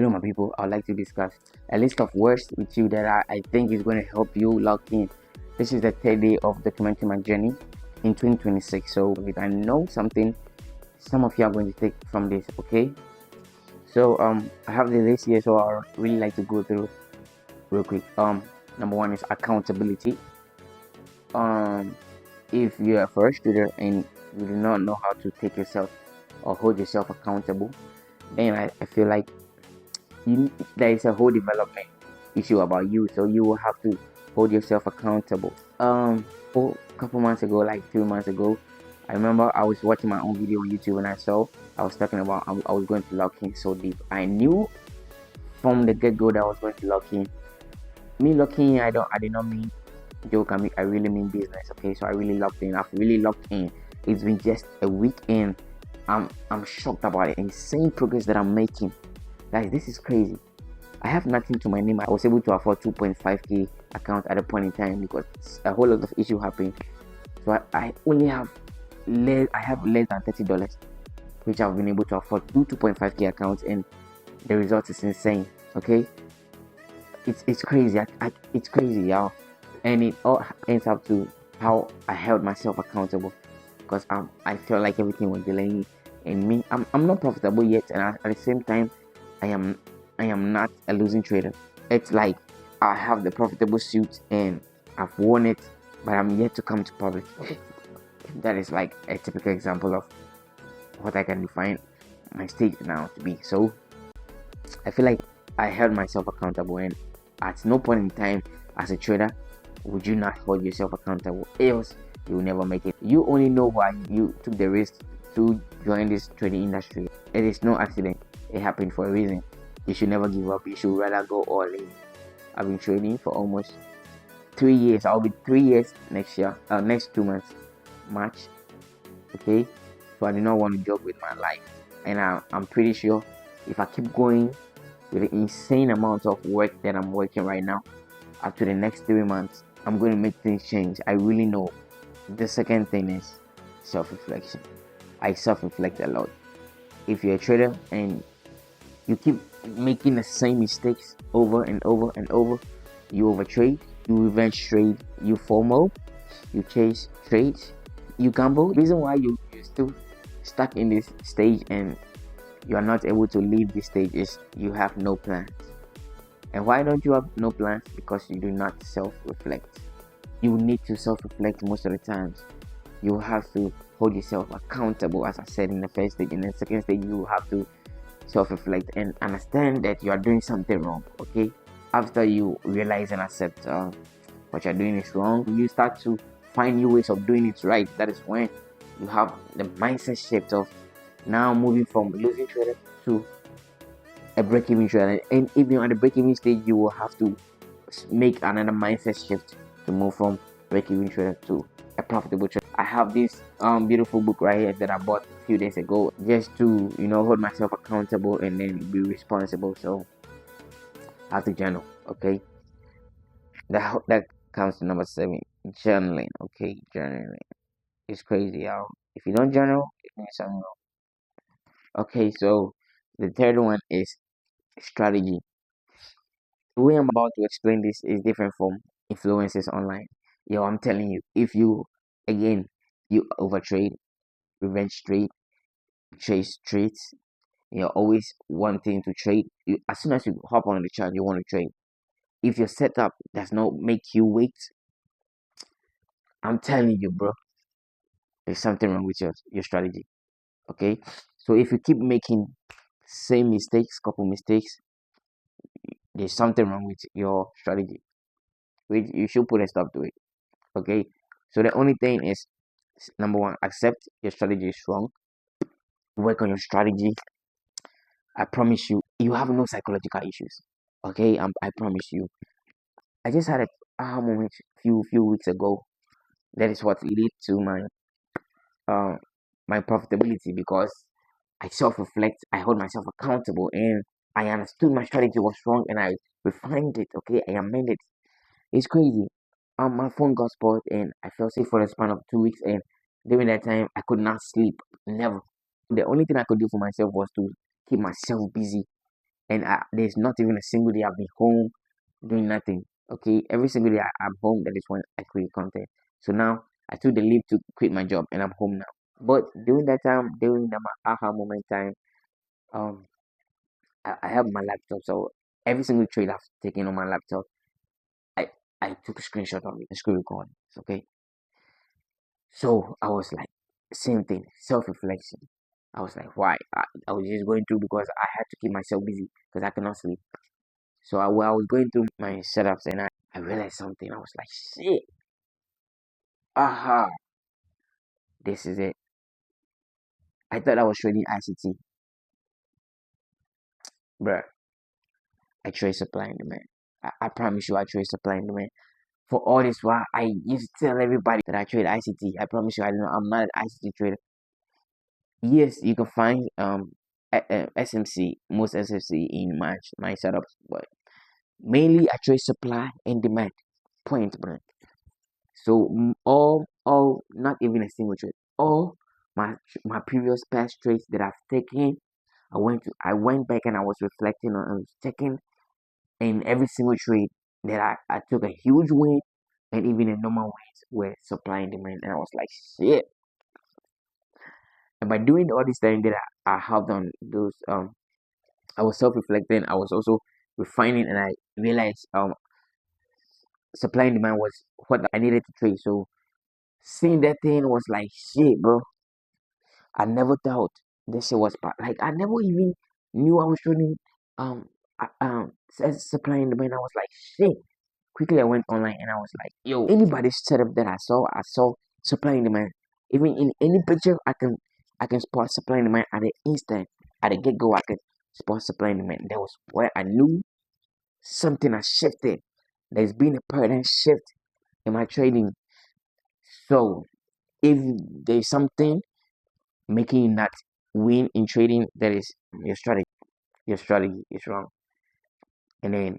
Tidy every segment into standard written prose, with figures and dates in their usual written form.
Hello, my people. I'd like to discuss a list of words with you that I think is going to help you lock in. This is the third day of documenting my journey in 2026. So, if I know something, some of you are going to take from this, okay? So, I have the list here, so I really like to go through real quick. Number one is accountability. Um, if you're a first student and you do not know how to take yourself or hold yourself accountable, then I feel like there is a whole development issue about you, so you will have to hold yourself accountable. A couple months ago, like 2 months ago, I remember I was watching my own video on YouTube and I was talking about I was going to lock in so deep. I knew from the get-go that I was going to lock in. Me locking in, I did not mean joke. I really mean business. Okay, so I really locked in. I've really locked in. It's been just a week in. I'm shocked about it. Insane progress that I'm making. Guys, this is crazy. I have nothing to my name. I was able to afford 2.5k account at a point in time because a whole lot of issue happened. So I only have less than $30, which I've been able to afford 2.5k accounts, and the result is insane. Okay, it's crazy. It's crazy, y'all, and it all ends up to how I held myself accountable because I felt like everything was delaying in me. I'm not profitable yet, and at the same time, I am not a losing trader. It's like I have the profitable suit and I've worn it, but I'm yet to come to public. That is like a typical example of what I can define my stage now to be. So I feel like I held myself accountable, and at no point in time as a trader would you not hold yourself accountable, else you will never make it. You only know why you took the risk to join this trading industry. It is no accident. It happened for a reason. You should never give up. You should rather go all in. I've been trading for almost 3 years. I'll be 3 years next year. Next 2 months, March. Okay, so I do not want to joke with my life, and I'm pretty sure if I keep going with the insane amount of work that I'm working right now, after the next 3 months, I'm going to make things change. I really know. The second thing is self-reflection. I self-reflect a lot. If you're a trader and you keep making the same mistakes over and over and over, you overtrade, you revenge trade, you FOMO, you chase trades, you gamble. The reason why you're still stuck in this stage and you are not able to leave this stage is you have no plans. And why don't you have no plans? Because you do not self-reflect. You need to self-reflect most of the times. You have to hold yourself accountable, as I said in the first stage. In the second stage, you have to self-reflect and understand that you are doing something wrong. Okay, after you realize and accept what you're doing is wrong, you start to find new ways of doing it right. That is when you have the mindset shift of now moving from losing trader to a break-even trader. And if you're at the break-even stage, you will have to make another mindset shift to move from break-even trader to a profitable trader. I have this beautiful book right here that I bought a few days ago just to hold myself accountable and then be responsible. So I have to journal. Okay, that comes to number 7, journaling. Okay, journaling. It's crazy, y'all. If you don't journal, it means something wrong. Okay, so the third one is strategy. The way I'm about to explain this is different from influencers online. Yo, I'm telling you, if you again you overtrade, revenge trade, chase trades, you're always wanting to trade. As soon as you hop on the chart, you want to trade. If your setup does not make you wait, I'm telling you, bro, there's something wrong with your strategy. Okay, so if you keep making same mistakes, couple mistakes, there's something wrong with your strategy. Which you should put a stop to it. Okay, so the only thing is number one, accept your strategy is wrong. Work on your strategy. I promise you, you have no psychological issues. Okay, I promise you. I just had a aha moment few weeks ago. That is what led to uh my profitability because I self-reflect, I hold myself accountable, and I understood my strategy was wrong, and I refined it. Okay, I amended. It's crazy. My phone got spoiled, and I fell sick for the span of 2 weeks, and during that time, I could not sleep. Never. The only thing I could do for myself was to keep myself busy and there's not even a single day I've been home doing nothing. Okay, every single day I'm home. That is when I create content. So now I took the leave to quit my job, and I'm home now. But during that time, during the aha moment time, um, I have my laptop. So every single trade I've taken on my laptop, I I took a screenshot of it, a screen recording. Okay, so I was like, same thing, self reflection. I was like, why? I was just going through because I had to keep myself busy because I cannot sleep. So while I was going through my setups and I realized something. I was like, shit, aha, this is it. I thought I was trading ICT, bruh. I trade supply and demand. I promise you, I trade supply and demand. For all this while, I used to tell everybody that I trade ICT. I promise you, I'm not an ICT trader. Yes, you can find SMC, most SMC in my setups, but mainly I trade supply and demand. Point blank. So all, not even a single trade. All my previous past trades that I've taken, I went back and I was reflecting on, I was checking in every single trade that I took a huge win, and even in normal wins with supply and demand, and I was like, shit. And by doing all this thing that I have done, those I was self-reflecting. I was also refining, and I realized supply and demand was what I needed to trade. So seeing that thing was like shit, bro. I never thought this shit was like I never even knew I was trading supply and demand. I was like shit. Quickly I went online and I was like, yo, anybody's setup that I saw supply and demand. Even in any picture I can spot supply and demand at the instant, at the get go. I can spot supply and demand. That was where I knew something has shifted. There's been a paradigm shift in my trading. So if there's something making you not win in trading, that is your strategy. Your strategy is wrong. And then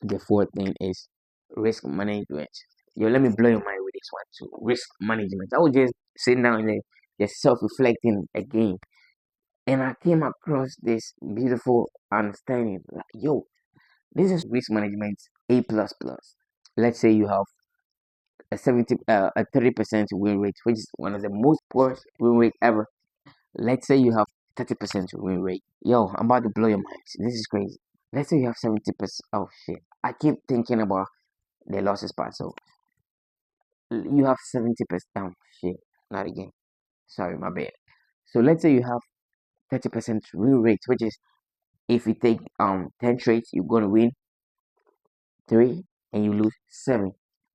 the fourth thing is risk management. Yo, let me blow your mind with this one too. Risk management. I was just sitting down there, just self-reflecting again, and I came across this beautiful understanding. Like, yo, this is risk management A plus plus. Let's say you have a 30% win rate, which is one of the most poorest win rate ever. Let's say you have 30% win rate. Yo, I'm about to blow your mind. This is crazy. Let's say you have 70%. Oh shit. I keep thinking about the losses part. So you have 70%. Oh shit. Not again. Sorry, my bad. So let's say you have 30% win rate, which is if you take 10 trades, you're gonna win 3 and you lose 7.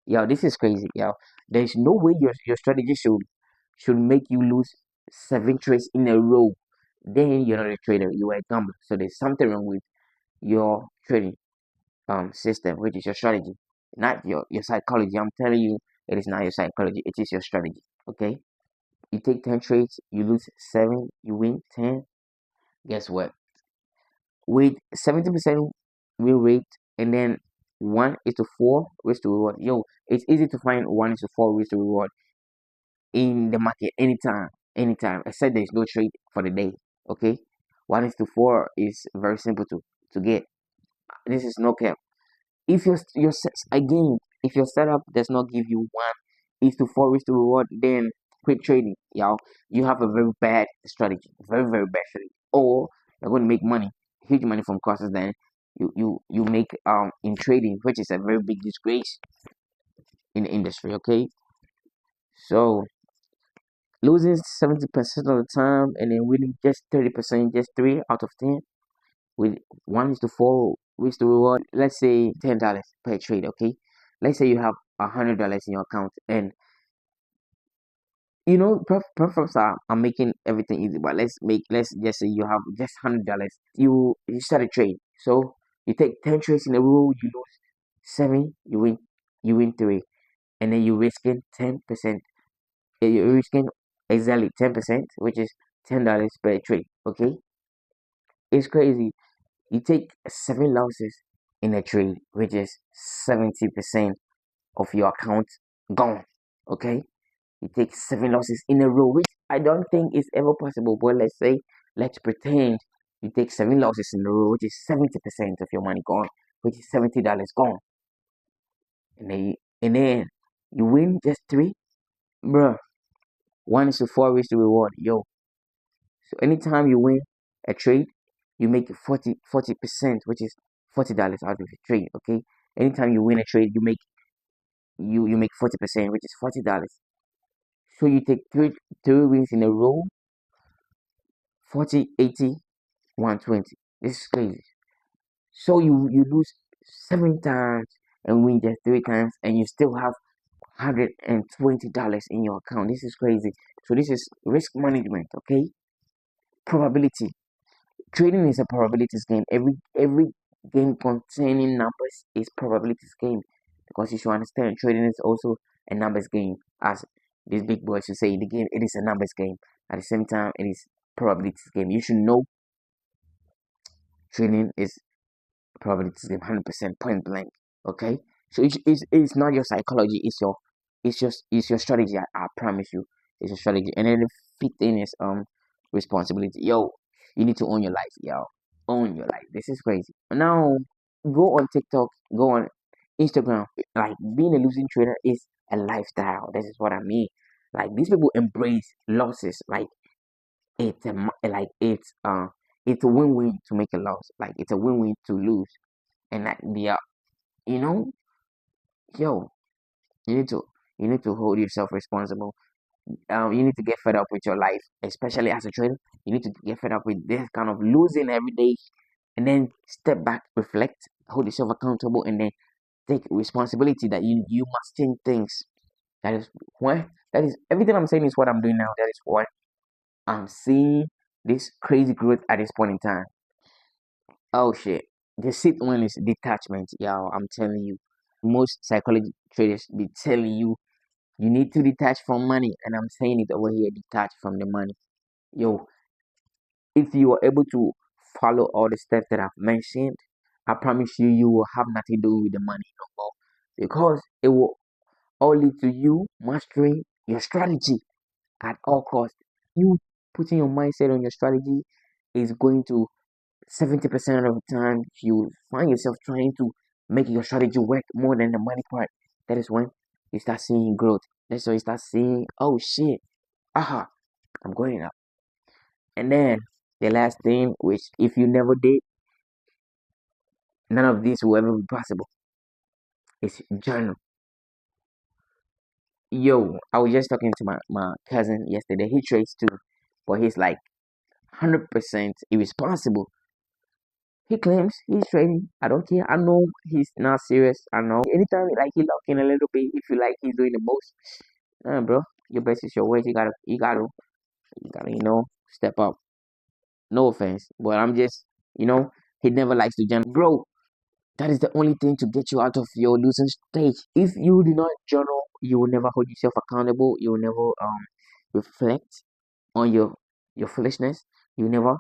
Yo, this is crazy. Yo, there's no way your strategy should make you lose 7 trades in a row. Then you're not a trader, you are a gambler. So there's something wrong with your trading system, which is your strategy, not your psychology. I'm telling you, it is not your psychology, it is your strategy. Okay? You take 10 trades, you lose 7, you win 10. Guess what? With 70% win rate, and then 1 is to 4 risk to reward. Yo, it's easy to find 1 is to 4 risk to reward in the market anytime, except there's no trade for the day. Okay? 1 is to 4 is very simple to get. This is no cap. If again, if your setup does not give you 1 is to 4 risk to reward, then quit trading, y'all. You have a very bad strategy, very bad strategy, or you're going to make money, huge money from courses. Then you make in trading, which is a very big disgrace in the industry. Okay, so losing 70% of the time and then winning just 30%, just 3 out of 10 with 1 is to 4 ways to reward. Let's say $10 per trade. Okay, let's say you have $100 in your account, and you know platforms are making everything easy. But let's just say you have just $100. You start a trade, so you take 10 trades in a row, you lose 7, you win 3, and then you're risking 10%. You're risking exactly 10%, which is $10 per trade. Okay, it's crazy. You take 7 losses in a trade, which is 70% of your account gone. Okay, you take 7 losses in a row, which I don't think is ever possible. But let's say, let's pretend You take 7 losses in a row, which is 70% of your money gone, which is $70 gone. And then you win just three, bruh. 1:4 is the reward, yo. So anytime you win a trade, you make 40%, which is $40 out of the trade. Okay. Anytime you win a trade, you make 40%, which is $40. So you take three wins in a row, 40, 80, 120. This is crazy. So you lose 7 times and win just 3 times, and you still have $120 in your account. This is crazy. So this is risk management, okay? Probability. Trading is a probabilities game. Every game containing numbers is probabilities game, because you should understand trading is also a numbers game. As these big boys should say, the game, it is a numbers game. At the same time, it is probabilities game. You should know trading is probabilities game 100% point blank. Okay, so it's not your psychology. It's your strategy. I promise you, it's a strategy. And then the fifth thing is responsibility. Yo, you need to own your life, yo. Own your life. This is crazy. Now go on TikTok, go on Instagram. Like, being a losing trader is a lifestyle. This is what I mean. Like, these people embrace losses. Like, it's a win-win to make a loss. Like, it's a win-win to lose. And like, they are, you know, yo, you need to you need to hold yourself responsible. You need to get fed up with your life, especially as a trader. You need to get fed up with this kind of losing every day, and then step back, reflect, hold yourself accountable, and then take responsibility that you must change things. That is everything I'm saying is what I'm doing now. That is what I'm seeing, this crazy growth at this point in time. Oh shit. The sixth one is detachment. Yo, I'm telling you. Most psychology traders be telling you need to detach from money, and I'm saying it over here, detach from the money. Yo, if you are able to follow all the steps that I've mentioned, I promise you will have nothing to do with the money no more, because it will all lead to you mastering your strategy at all costs. You putting your mindset on your strategy is going to 70% of the time you find yourself trying to make your strategy work more than the money part. That is when you start seeing growth. That's when you start seeing, oh shit, aha, I'm going up. And then the last thing, which if you never did, none of this will ever be possible, is journal. Yo, I was just talking to my cousin yesterday. He trades too, but he's like 100% irresponsible. He claims he's trading. I don't care. I know he's not serious. I know. Anytime like he lock in a little bit, if you like he's doing the most. Bro, your best is your words. You gotta step up. No offense, but I'm just, he never likes to jump. Bro, that is the only thing to get you out of your losing stage. If you do not journal, you will never hold yourself accountable. You will never reflect on your foolishness. You never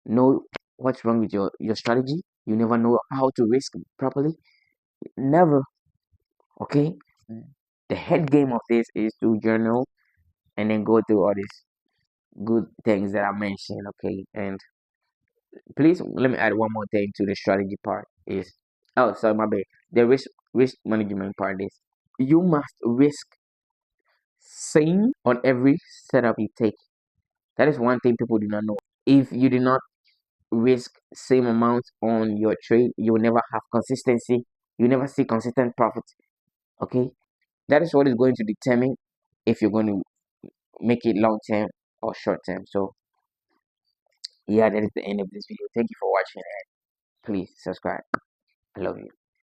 know what's wrong with your strategy. You never know how to risk properly. Never. Okay. The head game of this is to journal and then go through all these good things that I mentioned. Okay. And please let me add one more thing to the strategy part is, oh sorry, my bad. The risk management part is, you must risk same on every setup you take. That is one thing people do not know. If you do not risk same amount on your trade, you will never have consistency. You never see consistent profits. Okay, that is what is going to determine if you're going to make it long term or short term. So yeah, that is the end of this video. Thank you for watching, and please subscribe. I love you.